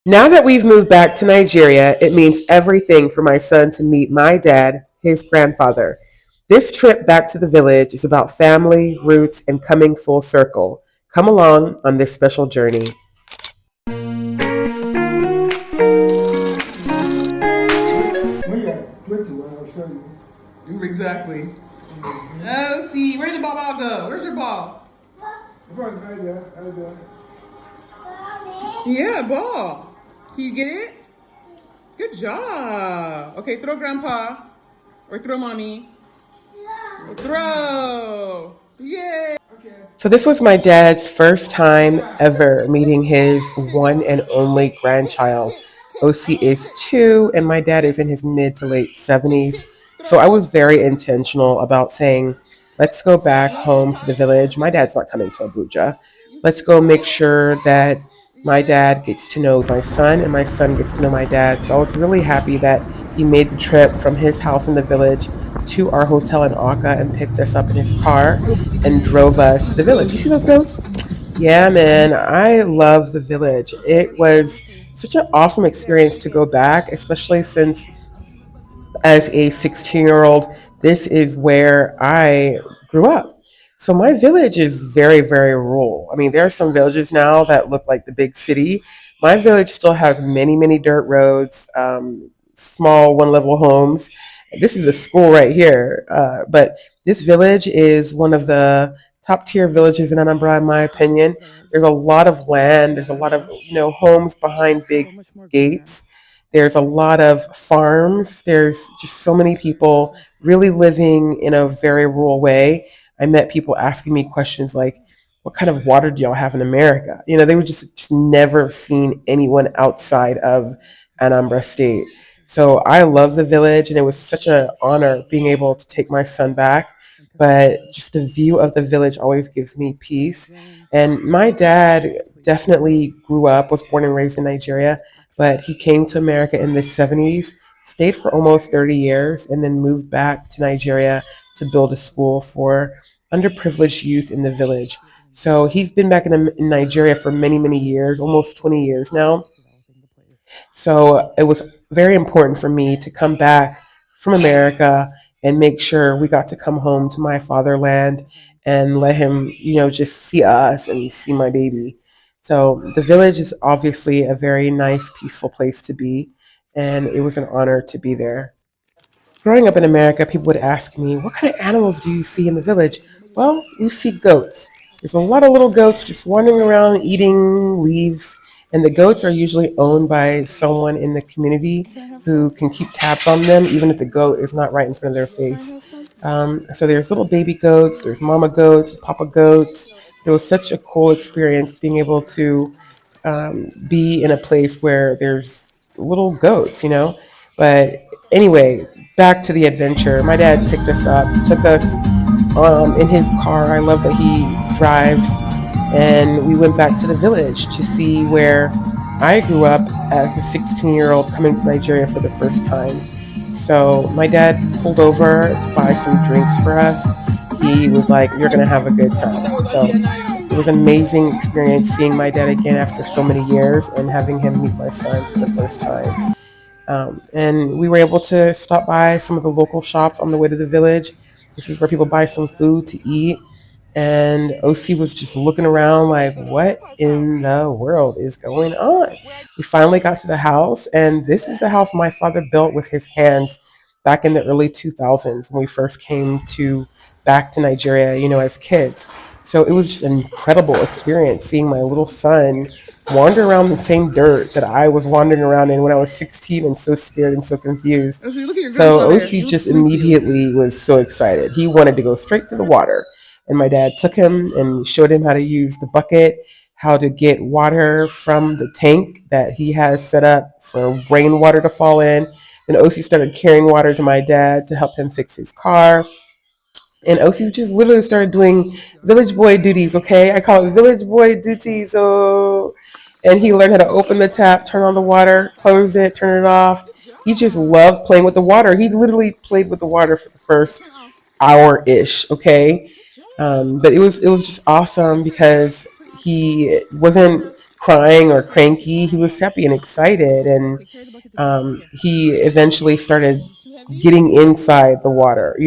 Now that we've moved back to Nigeria, it means everything for my son to meet my dad, his grandfather. This trip back to the village is about family, roots, and coming full circle. Come along on this special journey. When you're 21, I'll show you. Exactly. Oh, see, where did the ball go? Where's your ball? The ball's right there, right there. Yeah, ball. Can you get it? Good job. Okay, throw grandpa. Or throw mommy. Or throw. Yay. Okay. So, this was my dad's first time ever meeting his one and only grandchild. OC is 2, and my dad is in his mid to late 70s. So, I was very intentional about saying, let's go back home to the village. My dad's not coming to Abuja. Let's go make sure that my dad gets to know my son and my son gets to know my dad. So, I was really happy that he made the trip from his house in the village to our hotel in Aka and picked us up in his car and drove us to the village. You see those goats? Yeah, man, I love the village. It was such an awesome experience to go back, especially since as a 16-year-old, this is where I grew up. So my village is very, very rural. I mean, there are some villages now that look like the big city. My village still has many, many dirt roads, small one-level homes. This is a school right here, but this village is one of the top tier villages in Anambra, in my opinion. There's a lot of land. There's a lot of homes behind big gates. There's a lot of farms. There's just so many people really living in a very rural way. I met people asking me questions like, what kind of water do y'all have in America? They would just never seen anyone outside of Anambra State. So I love the village, and it was such an honor being able to take my son back. But just the view of the village always gives me peace. And my dad definitely grew up, was born and raised in Nigeria, but he came to America in the 70s, stayed for almost 30 years, and then moved back to Nigeria to build a school for underprivileged youth in the village. So he's been back in Nigeria for many, many years, almost 20 years now. So it was very important for me to come back from America and make sure we got to come home to my fatherland and let him, just see us and see my baby. So the village is obviously a very nice, peaceful place to be, and it was an honor to be there. Growing up in America, people would ask me, what kind of animals do you see in the village? Well, we see goats. There's a lot of little goats just wandering around eating leaves, and the goats are usually owned by someone in the community who can keep tabs on them, even if the goat is not right in front of their face. So there's little baby goats, there's mama goats, papa goats. It was such a cool experience being able to be in a place where there's little goats. But anyway, back to the adventure. My dad picked us up, took us in his car. I love that he drives. And we went back to the village to see where I grew up as a 16-year-old coming to Nigeria for the first time. So my dad pulled over to buy some drinks for us. He was like, "You're going to have a good time." So it was an amazing experience seeing my dad again after so many years and having him meet my son for the first time. And we were able to stop by some of the local shops on the way to the village. This is where people buy some food to eat. And OC was just looking around like, what in the world is going on? We finally got to the house, and this is the house my father built with his hands back in the early 2000s when we first came to back to Nigeria, as kids. So it was just an incredible experience seeing my little son wander around the same dirt that I was wandering around in when I was 16 and so scared and so confused. Okay, look at your So grandpa there. OC He looks just sleepy. immediately was so excited. He wanted to go straight to the water. And my dad took him and showed him how to use the bucket, how to get water from the tank that he has set up for rainwater to fall in. Then OC started carrying water to my dad to help him fix his car. And OC just literally started doing village boy duties, okay? I call it village boy duties. Oh, and he learned how to open the tap, turn on the water, close it, turn it off. He just loved playing with the water. He literally played with the water for the first hour ish, okay? But it was just awesome because he wasn't crying or cranky. He was happy and excited, and he eventually started getting inside the water.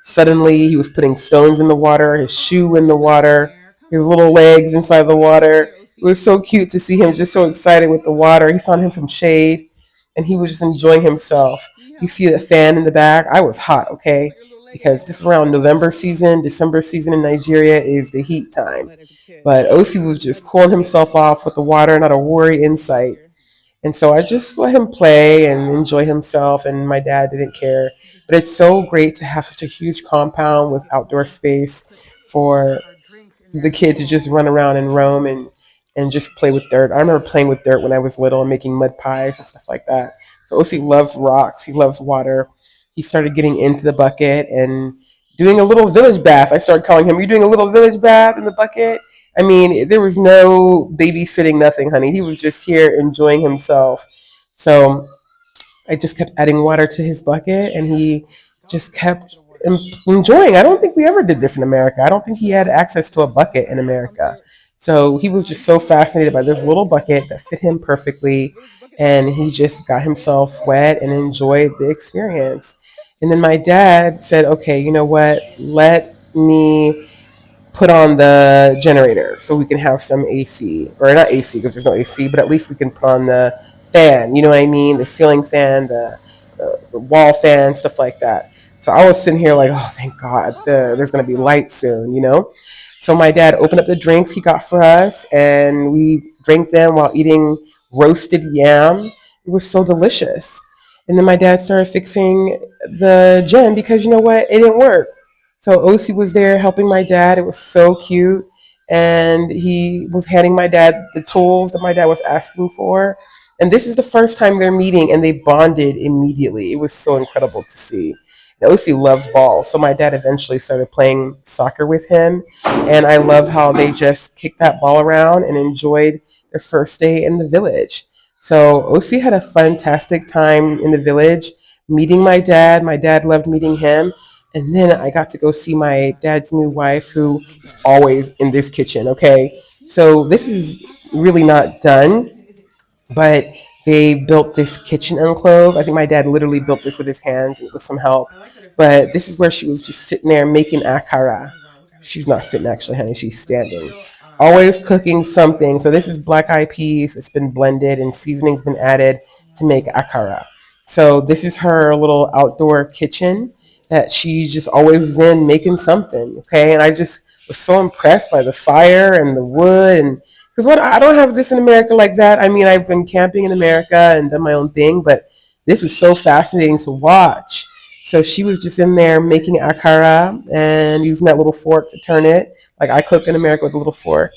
Suddenly he was putting stones in the water, his shoe in the water, his little legs inside the water. It was so cute to see him just so excited with the water. He found him some shade, and he was just enjoying himself. You see the fan in the back. I was hot, okay? Because this is around November season, December season in Nigeria is the heat time. But Osi was just cooling himself off with the water, not a worry in sight. And so I just let him play and enjoy himself, and my dad didn't care. But it's so great to have such a huge compound with outdoor space for the kid to just run around and roam and just play with dirt. I remember playing with dirt when I was little and making mud pies and stuff like that. So Osi loves rocks. He loves water. He started getting into the bucket and doing a little village bath. I started calling him, "You doing a little village bath in the bucket?" I mean, there was no babysitting, nothing, honey. He was just here enjoying himself. So I just kept adding water to his bucket, and he just kept enjoying. I don't think we ever did this in America. I don't think he had access to a bucket in America. So he was just so fascinated by this little bucket that fit him perfectly, and he just got himself wet and enjoyed the experience. And then my dad said, "Okay, you know what? Let me put on the generator so we can have some AC, or not AC because there's no AC, but at least we can put on the fan. You know what I mean? The ceiling fan, the wall fan, stuff like that." So I was sitting here like, oh, thank God, there's gonna be light soon. So my dad opened up the drinks he got for us, and we drank them while eating roasted yam. It was so delicious. And then my dad started fixing the gin because you know what? It didn't work. So OC was there helping my dad. It was so cute. And he was handing my dad the tools that my dad was asking for. And this is the first time they're meeting, and they bonded immediately. It was so incredible to see. And OC loves ball. So my dad eventually started playing soccer with him. And I love how they just kicked that ball around and enjoyed their first day in the village. So OC had a fantastic time in the village meeting my dad. My dad loved meeting him. And then I got to go see my dad's new wife, who is always in this kitchen. Okay. So this is really not done, but they built this kitchen enclave. I think my dad literally built this with his hands with some help. But this is where she was just sitting there making akara. She's not sitting actually, honey. She's standing. Always cooking something. So this is black eyed peas. It's been blended and seasoning's been added to make akara. So this is her little outdoor kitchen that she just always is in making something. Okay, and I just was so impressed by the fire and the wood and because what I don't have this in America like that. I mean, I've been camping in America and done my own thing, but this was so fascinating to watch. So she was just in there making akara and using that little fork to turn it, like I cook in America with a little fork.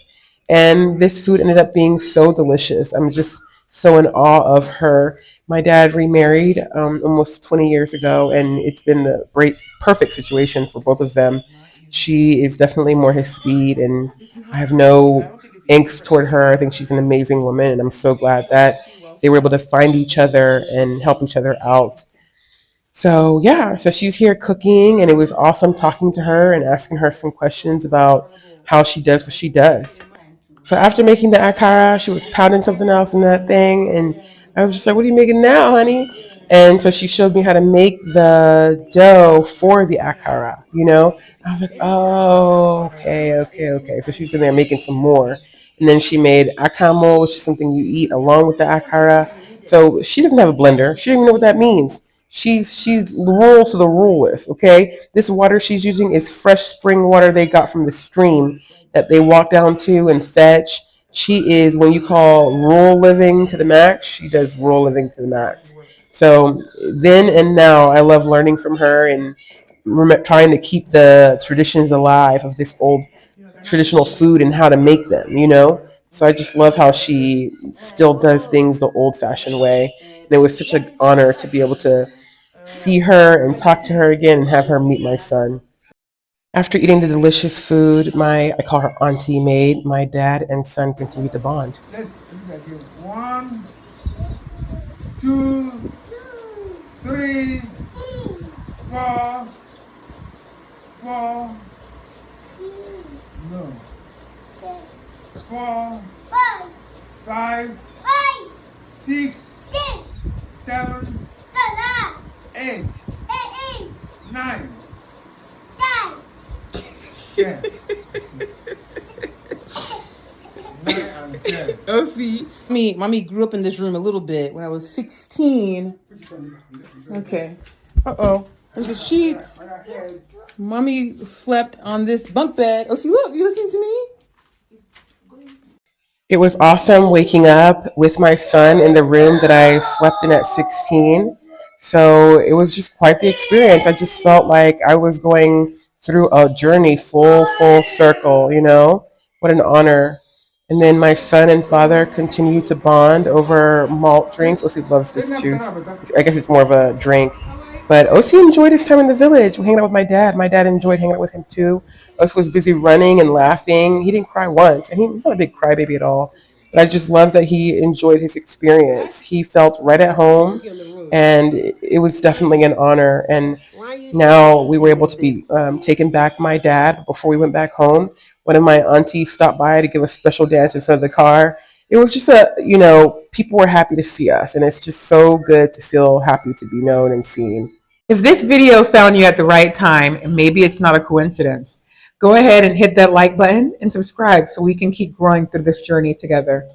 And this food ended up being so delicious. I'm just so in awe of her. My dad remarried almost 20 years ago, and it's been the great, perfect situation for both of them. She is definitely more his speed, and I have no angst toward her. I think she's an amazing woman, and I'm so glad that they were able to find each other and help each other out. So yeah, so she's here cooking, and it was awesome talking to her and asking her some questions about how she does what she does. So after making the akara, she was pounding something else in that thing, and I was just like, "What are you making now, honey?" And so she showed me how to make the dough for the akara. I was like, "Oh, okay, okay, okay." So she's in there making some more, and then she made akamo, which is something you eat along with the akara. So she doesn't have a blender. She doesn't even know what that means. She's the rule to the ruleless. Okay, this water she's using is fresh spring water they got from the stream that they walk down to and fetch. She is when you call rural living to the max. She does rural living to the max. So then and now, I love learning from her and trying to keep the traditions alive of this old traditional food and how to make them. So I just love how she still does things the old fashioned way. And it was such an honor to be able to see her and talk to her again and have her meet my son. After eating the delicious food I call her auntie made, my dad and son continue to bond. Let's look again. One, two, three, four, four, no, four, 5, 6, 7, 8, 9, 10. 9 and 10. OC. Mommy grew up in this room a little bit when I was 16. Okay. Uh-oh. There's the sheets. Mommy slept on this bunk bed. OC, look, you listening to me? It was awesome waking up with my son in the room that I slept in at 16. So it was just quite the experience. I just felt like I was going through a journey full circle, you know? What an honor. And then my son and father continued to bond over malt drinks. Osi loves this juice. I guess it's more of a drink. But Osi enjoyed his time in the village, hanging out with my dad. My dad enjoyed hanging out with him too. Osi was busy running and laughing. He didn't cry once, and he's not a big crybaby at all. But I just love that he enjoyed his experience. He felt right at home, and it was definitely an honor. And now we were able to be taken back my dad before we went back home. One of my aunties stopped by to give a special dance in front of the car. It was just people were happy to see us, and it's just so good to feel happy to be known and seen. If this video found you at the right time, and maybe it's not a coincidence, go ahead and hit that like button and subscribe so we can keep growing through this journey together.